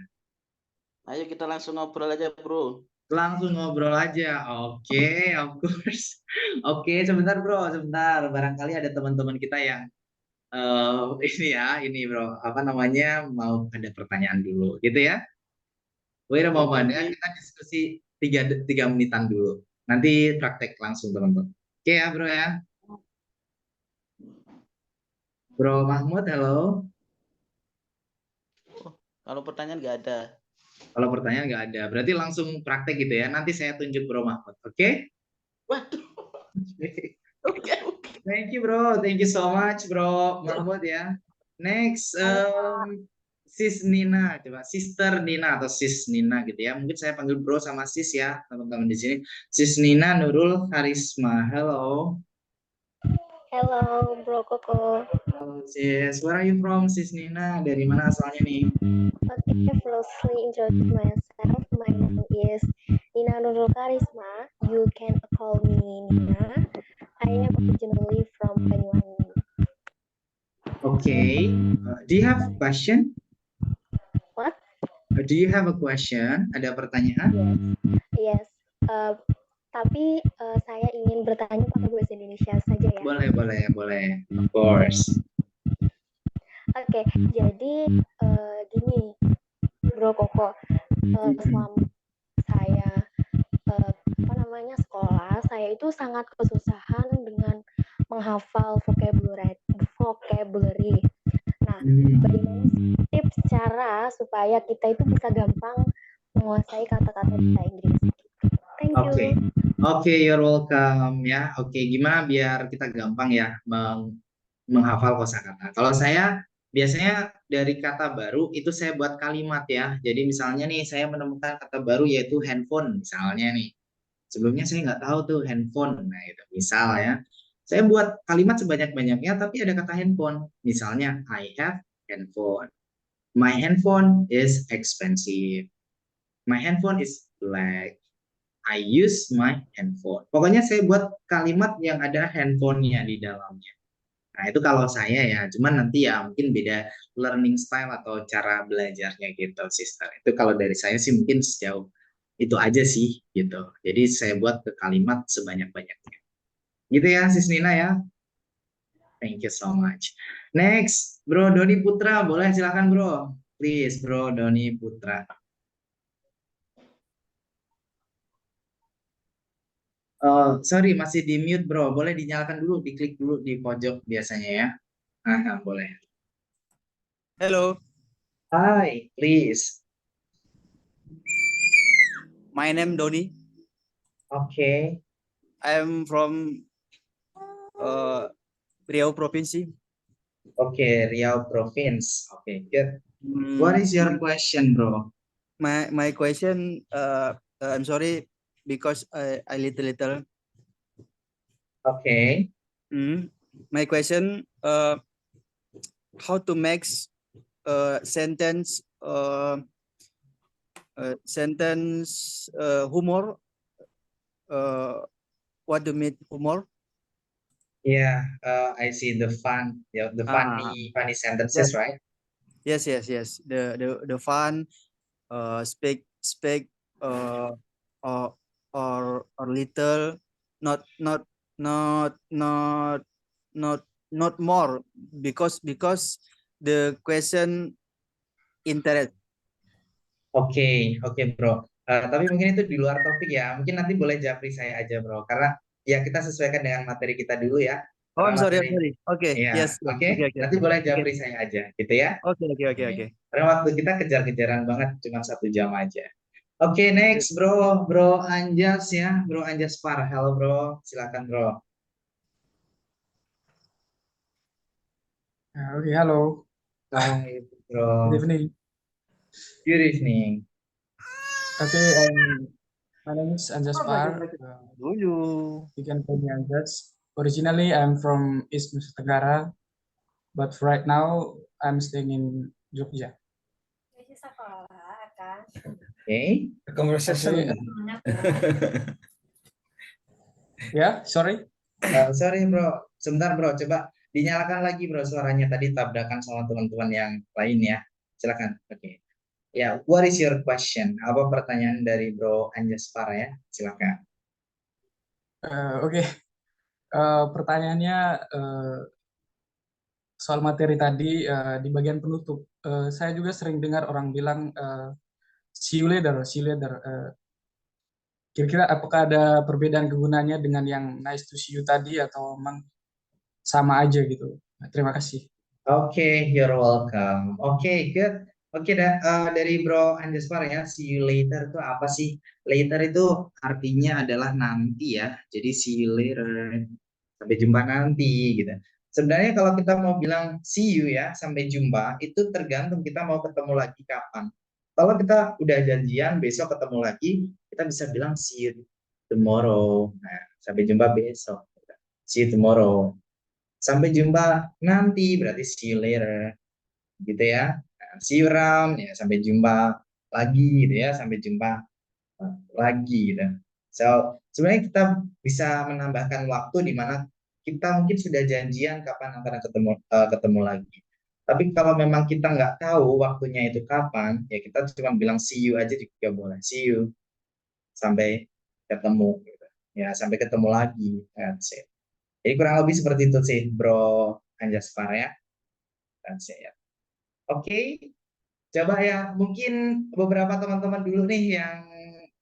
Ayo kita langsung ngobrol aja, bro. Langsung ngobrol aja. Oke, of course. Oke, sebentar, Bro. Sebentar. Barangkali ada teman-teman kita yang ini ya, ini, Bro. Apa namanya? Mau ada pertanyaan dulu, gitu ya. Wait a Oke, moment oke. ya, kita diskusi tiga menitan dulu. Nanti praktek langsung teman-teman. Oke ya bro ya. Bro Mahmud, halo. Kalau pertanyaan nggak ada. Kalau pertanyaan nggak ada, berarti langsung praktek gitu ya. Nanti saya tunjuk Bro Mahmud, oke? Waduh. Oke, oke. Thank you bro, thank you so much Bro Mahmud ya. Next, Sis Nina, coba Sister Nina atau Sis Nina gitu ya. Mungkin saya panggil Bro sama Sis ya, teman-teman di sini. Sis Nina Nurul Karisma, hello. Hello, Bro Koko. Halo sis, where are you from sis Nina? Dari mana asalnya nih? Okay, firstly introduce myself. My name is Nina Nurul Karisma. You can call me Nina. I am originally from Banyuwangi. Okay. Do you have a question? What? Do you have a question? Ada pertanyaan? Yes. Tapi saya ingin bertanya pakai bahasa Indonesia saja ya. Boleh, boleh, boleh. Of course. Oke, jadi gini, Bro Koko. Selama saya sekolah, saya itu sangat kesusahan dengan menghafal vocabulary. Nah, bagaimana tips cara supaya kita itu bisa gampang menguasai kata-kata bahasa Inggris? Thank you. Oke, oke, you're welcome ya. Oke, gimana biar kita gampang ya menghafal kosakata. Kalau saya biasanya dari kata baru itu saya buat kalimat ya. Jadi misalnya nih saya menemukan kata baru yaitu handphone misalnya nih. Sebelumnya saya nggak tahu tuh handphone. Nah, itu misal ya. Saya buat kalimat sebanyak-banyaknya, tapi ada kata handphone. Misalnya, I have handphone. My handphone is expensive. My handphone is black. I use my handphone. Pokoknya saya buat kalimat yang ada handphonenya di dalamnya. Nah, itu kalau saya ya. Cuman nanti ya mungkin beda learning style atau cara belajarnya gitu, sister. Itu kalau dari saya sih mungkin sejauh itu aja sih gitu. Jadi saya buat ke kalimat sebanyak-banyaknya. Gitu ya, Sis Nina ya. Thank you so much. Next, Bro Doni Putra, boleh silakan Bro. Please, Bro Doni Putra. Sorry, masih di mute Bro. Boleh dinyalakan dulu, diklik dulu di pojok biasanya ya. Boleh. Hello, Hi, please. my name Doni. Okay. I'm from Riau Provinsi. Okay, Riau Province. Okay, good. What is your question, Bro? My question? I'm sorry because I little. Okay. My question? How to make sentence humor? What do you mean humor? Yeah, I see the fun, the funny sentences, Yes. right? Yes. The fun. Speak or little, not more because the question interest. Oke, Bro. Tapi mungkin itu di luar topik ya. Mungkin nanti boleh japri saya aja, Bro. Karena ya kita sesuaikan dengan materi kita dulu ya. Oh, I'm Karena sorry. materi, Okay. ya, Yes. oke. Okay. Nanti boleh japri saya aja, gitu ya. Okay. Karena waktu kita kejar-kejaran banget, cuma 1 jam aja. Oke, next, Bro. Bro Anjas ya. Bro Anjas Par. Halo, Bro. Silakan, Bro. Okay, hello. Hai, Bro. Good evening. Good evening. Okay, my name is Anjas Par. You can call me Anjas. Originally, I'm from East Nusa Tenggara, but right now I'm staying in Jogja. Okay. Conversation. Yeah, sorry. Sorry bro, sebentar bro, coba dinyalakan lagi bro suaranya, tadi tabrakan sama teman-teman yang lain ya. Silakan. Oke. Ya, what is your question? Apa pertanyaan dari Bro Anjaspar ya? Silakan. Oke. Pertanyaannya soal materi tadi di bagian penutup. Saya juga sering dengar orang bilang see you later, see you later. Kira-kira apakah ada perbedaan kegunaannya dengan yang nice to see you tadi atau memang sama aja gitu? Terima kasih. Oke, you're welcome. Oke, good. Oke, dari Bro Anjaspar ya, see you later itu apa sih? Later itu artinya adalah nanti ya. Jadi see you later. Sampai jumpa nanti gitu. Sebenarnya kalau kita mau bilang see you ya, sampai jumpa, itu tergantung kita mau ketemu lagi kapan. Kalau kita udah janjian besok ketemu lagi, kita bisa bilang see you tomorrow. Nah, sampai jumpa besok. See you tomorrow. Sampai jumpa nanti berarti see you later. Gitu ya. Nah, see you around ya, sampai jumpa lagi gitu ya, sampai jumpa lagi gitu. So, sebenarnya kita bisa menambahkan waktu di mana kita mungkin sudah janjian kapan akan ketemu lagi. Tapi kalau memang kita nggak tahu waktunya itu kapan, ya kita cuma bilang see you aja juga boleh. See you sampai ketemu gitu. Ya, sampai ketemu lagi. That's it. Jadi kurang lebih seperti itu sih, Bro Anjaspar ya. That's it ya. Oke. Coba ya, mungkin beberapa teman-teman dulu nih yang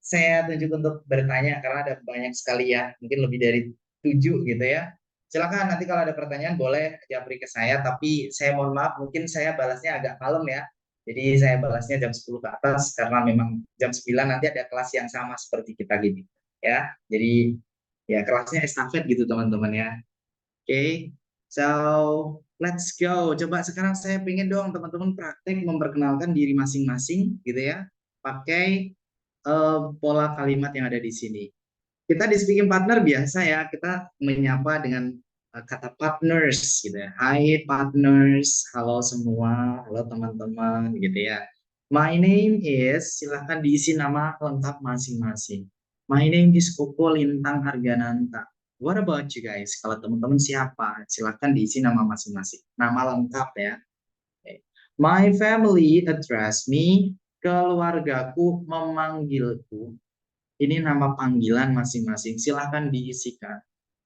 saya tunjuk untuk bertanya karena ada banyak sekali ya, mungkin lebih dari 7 gitu ya. Silakan nanti kalau ada pertanyaan boleh japri ke saya, tapi saya mohon maaf mungkin saya balasnya agak malam ya. Jadi saya balasnya jam 10 ke atas karena memang jam 9 nanti ada kelas yang sama seperti kita gini ya. Jadi ya kelasnya estafet gitu teman-teman ya. Oke. So, let's go. Coba sekarang saya pengen dong teman-teman praktek memperkenalkan diri masing-masing gitu ya. Pakai pola kalimat yang ada di sini. Kita di speaking partner biasa ya, kita menyapa dengan kata partners gitu ya. Hai partners, halo semua, halo teman-teman gitu ya. My name is, silahkan diisi nama lengkap masing-masing. My name is Koko Lintang Hargananta. What about you guys? Kalau teman-teman siapa? Silahkan diisi nama masing-masing. Nama lengkap ya. Okay. My family address me. Keluargaku memanggilku. Ini nama panggilan masing-masing. Silahkan diisikan.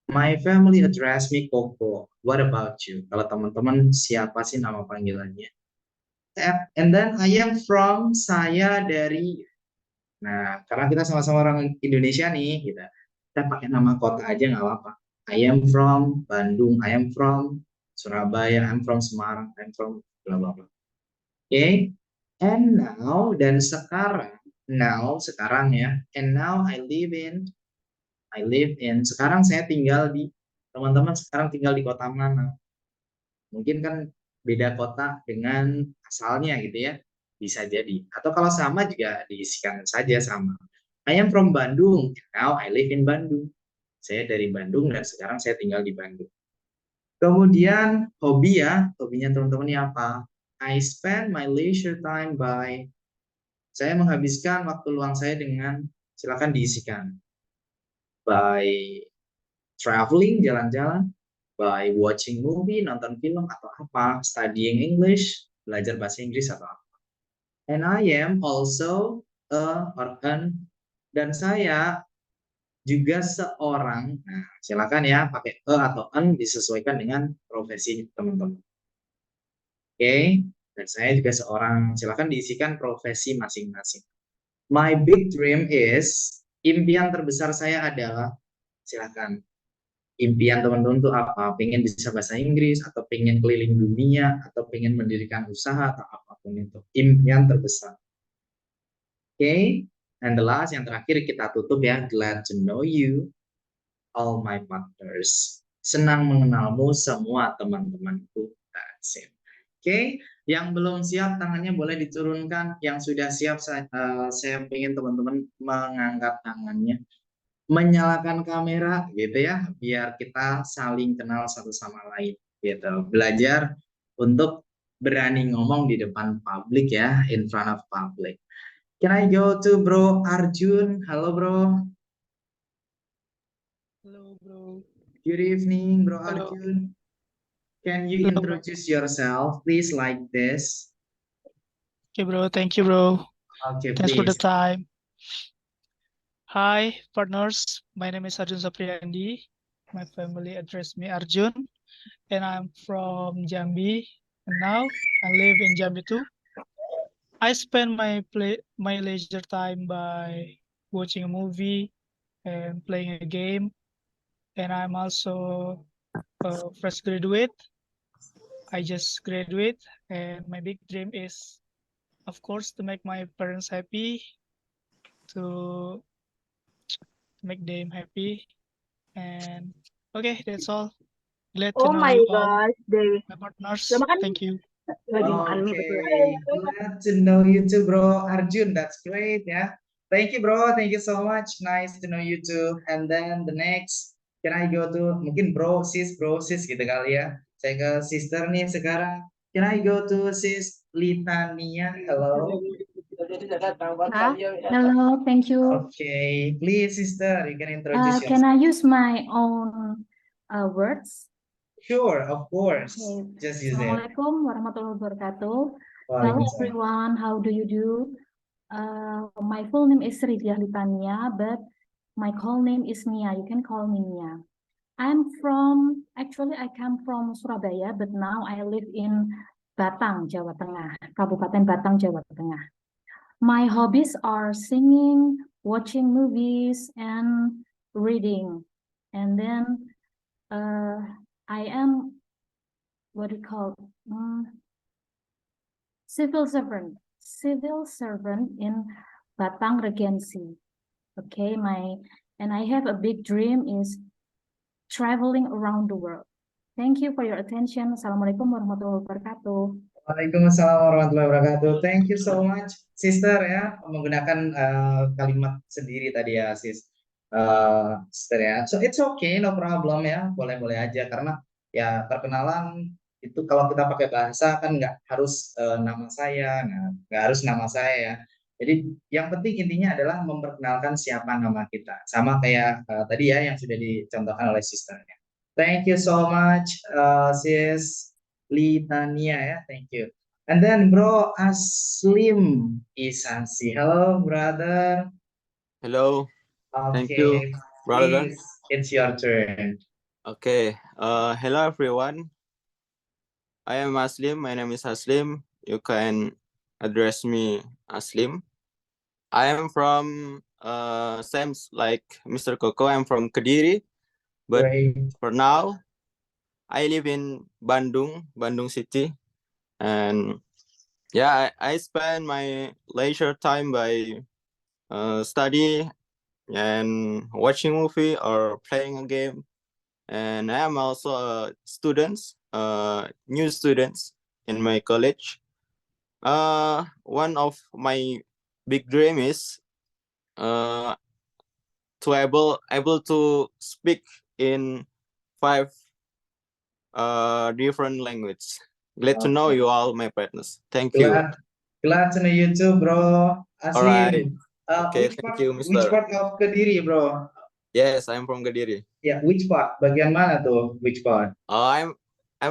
My family address me Koko. What about you? Kalau teman-teman siapa sih nama panggilannya? And then I am from, saya dari. Nah, karena kita sama-sama orang Indonesia nih, kita pakai nama kota aja nggak apa-apa. I am from Bandung, I am from Surabaya, I'm from Semarang, I'm from bla bla bla. Oke. And now, dan sekarang, sekarang ya. And now I live in, sekarang saya tinggal di, teman-teman sekarang tinggal di kota mana? Mungkin kan beda kota dengan asalnya gitu ya. Bisa jadi. Atau kalau sama juga diisikan saja sama. I am from Bandung. Now I live in Bandung. Saya dari Bandung dan sekarang saya tinggal di Bandung. Kemudian hobi ya. Hobinya teman-teman ini apa? I spend my leisure time by, saya menghabiskan waktu luang saya dengan, silakan diisikan. By traveling, jalan-jalan. By watching movie, nonton film atau apa. Studying English, belajar bahasa Inggris atau apa. And I am also dan saya juga seorang. Nah, silakan ya pakai atau an disesuaikan dengan profesi teman-teman. Oke, dan saya juga seorang. Silakan diisikan profesi masing-masing. My big dream is, impian terbesar saya adalah, silakan. Impian teman-teman itu apa? Pengen bisa bahasa Inggris, atau pengen keliling dunia, atau pengen mendirikan usaha, atau apapun itu. Impian terbesar. Oke, and the last, yang terakhir kita tutup ya. Glad to know you, all my partners. Senang mengenalmu semua teman-temanku. That's it. Oke, yang belum siap tangannya boleh diturunkan. Yang sudah siap, saya ingin teman-teman mengangkat tangannya. Menyalakan kamera gitu ya, biar kita saling kenal satu sama lain gitu. Belajar untuk berani ngomong di depan publik ya, in front of public. Can I go to Bro Arjun? Hello, bro. Hello, bro. Good evening, Bro Hello. Arjun. Can you Hello, bro. introduce yourself, please, like this? Okay, bro. Thank you, bro. Okay, Thanks for the please. time. Hi, partners. My name is Arjun Sapriyandi. My family address me Arjun, and I'm from Jambi. And now I live in Jambi too. I spend my leisure time by watching a movie and playing a game. And I'm also a fresh graduate. I just graduate, and my big dream is, of course, to make my parents happy, to make them happy. And okay, that's all. Glad to Oh know my you all, gosh, Dewi. my partners. Udah makan? Thank you. Lagi makan mie betul. Okay, glad to know you too, Bro Arjun. That's great, yeah. Thank you, bro. Thank you so much. Nice to know you too. And then the next, can I go to mungkin bro, sis gitu kali ya. Saya ke sister nih sekarang. Can I go to sis Litania? Hello. Hello, thank you. Okay, please, sister, you can introduce Can yourself. I use my own words? Sure, of course. Okay. Just use it. Assalamualaikum warahmatullahi wabarakatuh. Hello Waalaikumsalam. everyone, how do you do? My full name is Ridya Litania, but my call name is Nia. You can call me Nia. Actually I come from Surabaya, but now I live in Batang, Jawa Tengah, Kabupaten Batang, Jawa Tengah. My hobbies are singing, watching movies, and reading. And then I am what do you call civil servant in Batang Regency. Okay, and I have a big dream is traveling around the world. Thank you for your attention. Assalamualaikum warahmatullahi wabarakatuh. Waalaikumsalam warahmatullahi wabarakatuh. Thank you so much, sister ya, menggunakan kalimat sendiri tadi ya, sister ya. So it's okay, no problem ya, boleh-boleh aja karena ya perkenalan itu kalau kita pakai bahasa kan nggak harus nama saya, nggak harus nama saya ya. Jadi yang penting intinya adalah memperkenalkan siapa nama kita, sama kayak tadi ya yang sudah dicontohkan oleh sisternya. Thank you so much, sis Litania ya, thank you. And then Bro Aslim Isansi. Hello, brother. Hello. Thank Okay, you, brother. please, it's your turn. Okay. Hello everyone. I am Aslim. My name is Aslim. You can address me Aslim. I am from same like Mr. Koko. I'm from Kediri, but Great. for now I live in Bandung City, and yeah, I spend my leisure time by study and watching movie or playing a game. And I am also a new students in my college. One of my big dream is to able to speak in 5 different languages. Glad to know you all, my partners. Thank you. Glad to know you too, Bro Aslim. All right. Okay, Which thank part, you, which Mr. part of Kediri, bro? Yes, I'm from Kediri. Ya, which part? Bagian mana tuh? Which part? I'm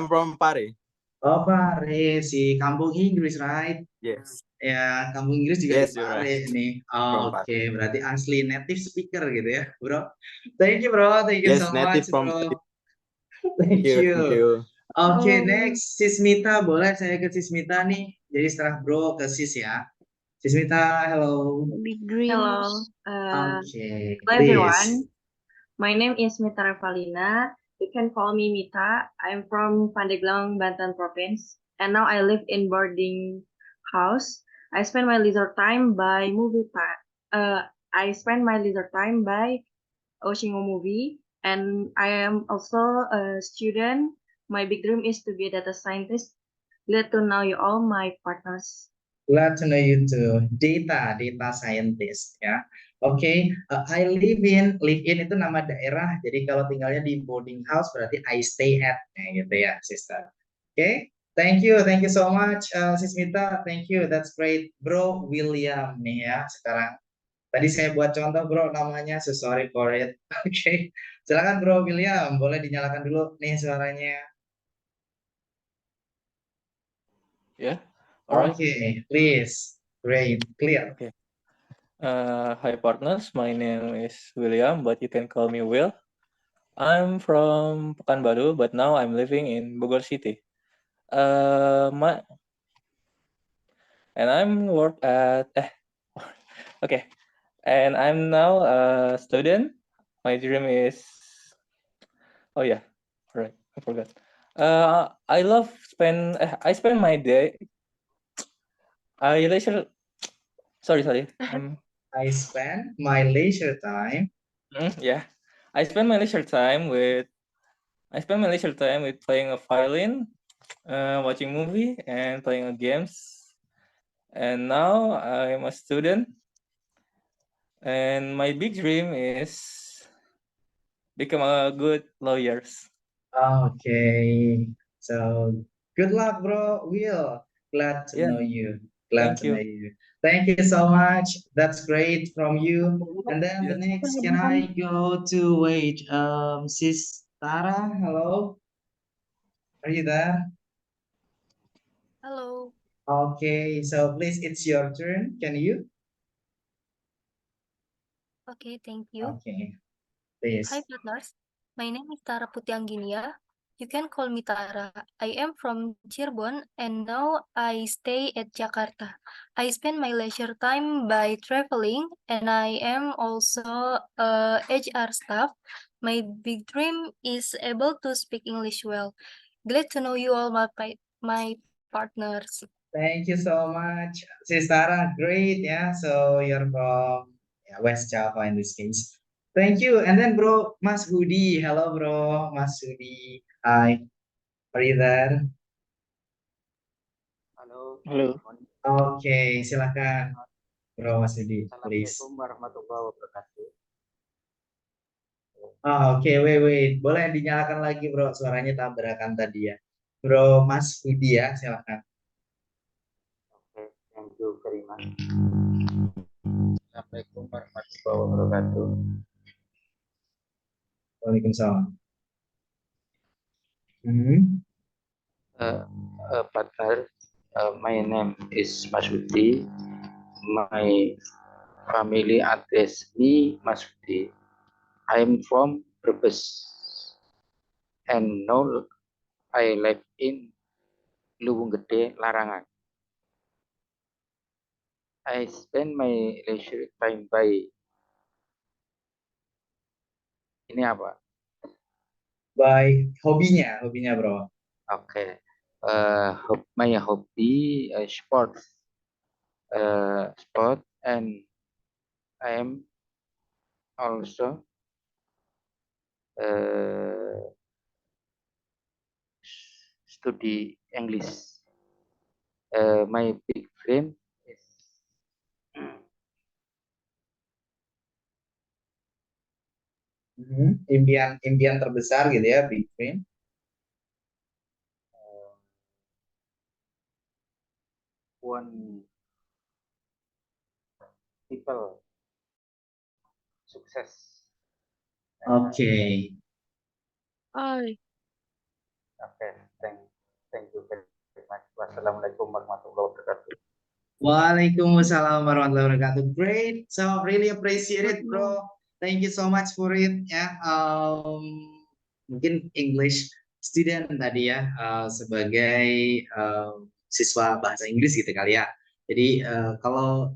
from Pare. Oh, Pare, si kampung Inggris, right? Yes. Ya, kampung Inggris juga Yes, di you're Pare right. nih. From Oke, berarti asli native speaker gitu ya, bro. Thank you, bro. Thank you Yes, so native much, from bro. Thank Thank you, thank you. you. Oke, next Sismita, boleh saya ke Sismita nih. Jadi setelah bro ke Sis ya. Sismita, hello. Big dreams. Hello, Okay, hello please. everyone. My name is Mita Revalina. You can call me Mita. I'm from Pandeglang, Banten Province, and now I live in boarding house. I spend my leisure time by I spend my leisure time by watching a movie, and I am also a student. My big dream is to be a data scientist. Glad to know you all, my partners. Glad to know you too. Data scientist ya. Oke, I live in itu nama daerah. Jadi kalau tinggalnya di boarding house berarti I stay at gitu ya, sister. Oke. Thank you so much, Sis Mita. Thank you, that's great, Bro William nih ya sekarang. Tadi saya buat contoh, Bro, namanya. So sorry for it. Oke, silakan Bro William, boleh dinyalakan dulu nih suaranya. Yeah. All right. Okay, please. Great, clear. Okay. Hi partners, my name is William, but you can call me Will. I'm from Pekanbaru, but now I'm living in Bogor City. And I'm work at okay, and I'm now a student. My dream is oh yeah, right, I forgot. I spend my day. I leisure. Sorry. I spend my leisure time. Yeah, I spend my leisure time with playing a violin, watching movie, and playing games. And now I'm a student, and my big dream is become a good lawyer. Okay, so good luck, Bro Will. Glad to Yeah. know you. Glad Thank to you. know you. Thank you so much. That's great from you. And then the next, can I go to Sis Tara? Hello, are you there? Hello. Okay, so please, it's your turn. Can you? Okay, thank you. Okay, please. Hi, partners. My name is Tara Putiangginia. You can call me Tara. I am from Cirebon and now I stay at Jakarta. I spend my leisure time by traveling and I am also a HR staff. My big dream is able to speak English well. Glad to know you all, my partners. Thank you so much, Sis Tara. Great, yeah. So you're from West Java in this case. Thank you. And then, Bro, Mas Hudi. Hello, Bro, Mas Hudi. Hi, are you there? Halo. Okay, silakan, Bro Mas Hudi, please. Assalamualaikum warahmatullahi wabarakatuh. Oke, wait. Boleh dinyalakan lagi, Bro. Suaranya tabrakan tadi ya. Bro Mas Hudi ya, silakan. Oke, thank you very much. Assalamualaikum warahmatullahi wabarakatuh. Waalaikumsalam. Partner, my name is Masudi. My family address me Masudi. I am from Brebes, and now I live in Lubung Gede, Larangan. I spend my leisure time by ini apa? By hobinya, Bro. Oke. My hobby sport, and I am also study English. My big dream is impian terbesar gitu ya, big dream. one people sukses. Okay. Hi. Okay, thank you very much. Wassalamualaikum warahmatullahi wabarakatuh. Waalaikumsalam warahmatullahi wabarakatuh. Great. So really appreciate it, Bro. Thank you so much for it. Ya, mungkin English student tadi ya, sebagai siswa bahasa Inggris gitu kali ya. Jadi kalau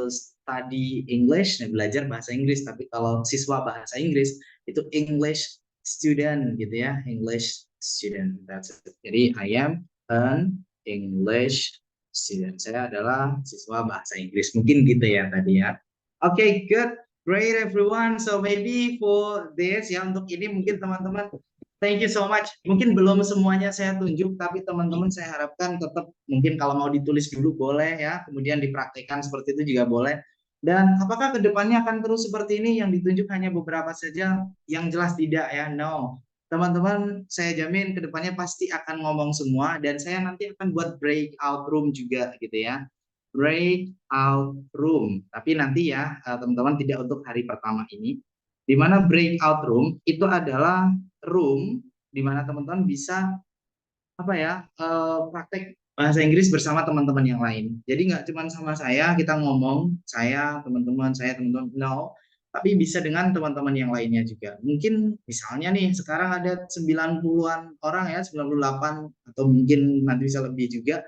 study English, belajar bahasa Inggris, tapi kalau siswa bahasa Inggris itu English student gitu ya, English student. That's it. Jadi I am an English student. Saya adalah siswa bahasa Inggris. Mungkin gitu ya tadi ya. Okay, good. Great everyone. So maybe for this ya, untuk ini mungkin teman-teman, thank you so much. Mungkin belum semuanya saya tunjuk, tapi teman-teman saya harapkan tetap mungkin kalau mau ditulis dulu boleh ya, kemudian dipraktikkan seperti itu juga boleh. Dan apakah kedepannya akan terus seperti ini, yang ditunjuk hanya beberapa saja, yang jelas tidak ya, no. teman-teman saya jamin kedepannya pasti akan ngomong semua dan saya nanti akan buat breakout room juga gitu ya. Breakout room. Tapi nanti ya teman-teman tidak untuk hari pertama ini. Di mana breakout room itu adalah room di mana teman-teman bisa praktek bahasa Inggris bersama teman-teman yang lain. Jadi nggak cuma sama saya kita ngomong, saya teman-teman, no. Tapi bisa dengan teman-teman yang lainnya juga. Mungkin misalnya nih sekarang ada 90-an orang ya, 98 atau mungkin nanti bisa lebih juga.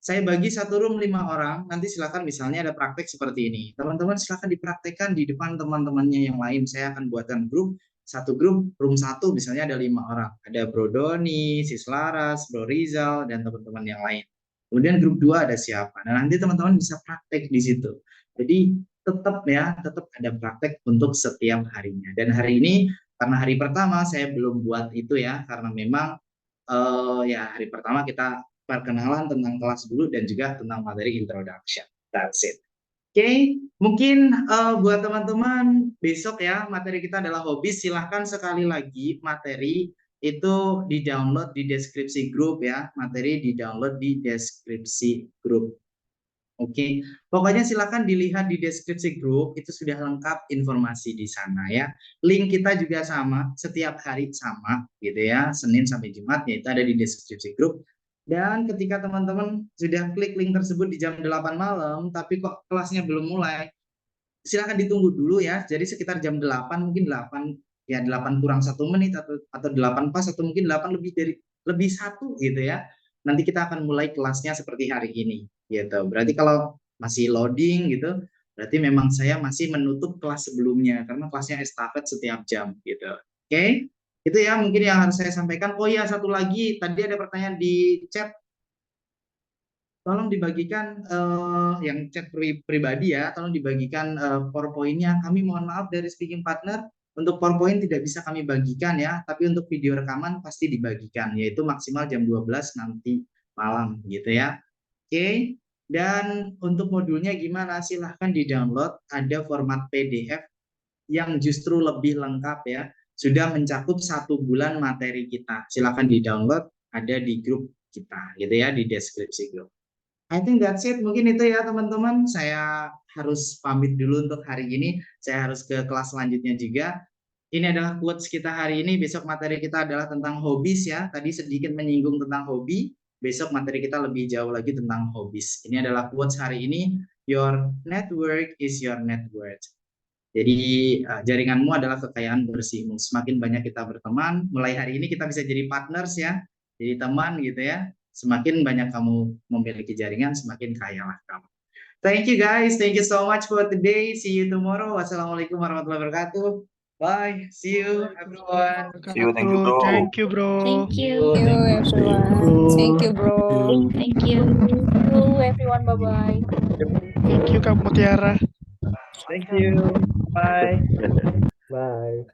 Saya bagi satu room 5 orang, nanti silakan misalnya ada praktek seperti ini. Teman-teman silakan dipraktekkan di depan teman-temannya yang lain. Saya akan buatkan grup, satu grup, room 1 misalnya ada 5 orang. Ada Bro Doni, Sis Laras, Bro Rizal, dan teman-teman yang lain. Kemudian grup 2 ada siapa. Nah nanti teman-teman bisa praktek di situ. Jadi tetap ada praktek untuk setiap harinya. Dan hari ini, karena hari pertama saya belum buat itu ya, karena memang hari pertama kita perkenalan tentang kelas dulu dan juga tentang materi introduction. That's it. Oke, mungkin buat teman-teman besok ya materi kita adalah hobi. Silahkan sekali lagi materi itu di-download di deskripsi grup ya. Materi di-download di deskripsi grup. Oke, pokoknya silahkan dilihat di deskripsi grup, itu sudah lengkap informasi di sana ya. Link kita juga sama, setiap hari sama gitu ya, Senin sampai Jumat, yaitu ada di deskripsi grup. Dan ketika teman-teman sudah klik link tersebut di jam 8 malam, tapi kok kelasnya belum mulai, silahkan ditunggu dulu ya. Jadi sekitar jam 8, mungkin 8 kurang 1 menit atau 8 pas atau mungkin 8 lebih 1 gitu ya. Nanti kita akan mulai kelasnya seperti hari ini gitu. Berarti kalau masih loading gitu, berarti memang saya masih menutup kelas sebelumnya karena kelasnya estafet setiap jam gitu. Oke? Itu ya mungkin yang harus saya sampaikan. Oh ya, satu lagi, tadi ada pertanyaan di chat. Tolong dibagikan yang chat pribadi ya, tolong dibagikan PowerPoint-nya. Kami mohon maaf dari speaking partner, untuk PowerPoint tidak bisa kami bagikan ya, tapi untuk video rekaman pasti dibagikan, yaitu maksimal jam 12 nanti malam gitu ya. Oke, dan untuk modulnya gimana? Silahkan di-download, ada format PDF yang justru lebih lengkap ya, sudah mencakup 1 bulan materi kita. Silahkan di-download, ada di grup kita gitu ya, di deskripsi grup. I think that's it. Mungkin itu ya teman-teman. Saya harus pamit dulu untuk hari ini. Saya harus ke kelas selanjutnya juga. Ini adalah quotes kita hari ini. Besok materi kita adalah tentang hobbies ya. Tadi sedikit menyinggung tentang hobi. Besok materi kita lebih jauh lagi tentang hobbies. Ini adalah quotes hari ini. Your network is your net worth. Jadi jaringanmu adalah kekayaan bersihmu. Semakin banyak kita berteman, mulai hari ini kita bisa jadi partners ya. Jadi teman gitu ya. Semakin banyak kamu memiliki jaringan, semakin kayalah kamu. Thank you guys. Thank you so much for today. See you tomorrow. Wassalamualaikum warahmatullahi wabarakatuh. Bye. See you everyone. See you. Thank you, bro. Thank you, bro. Thank you, everyone. Thank you, bro. Thank you. Thank you, everyone. Bye-bye. Thank you, Kak Mutiara. Thank you. Bye. Bye.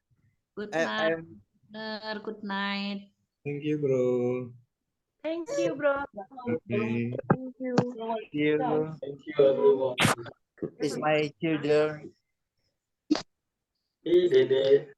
Good night. Good night. Thank you, bro. Thank you, bro. Okay. Thank you. Thank you. Thank you, everyone. It's my children. Hey, Dede.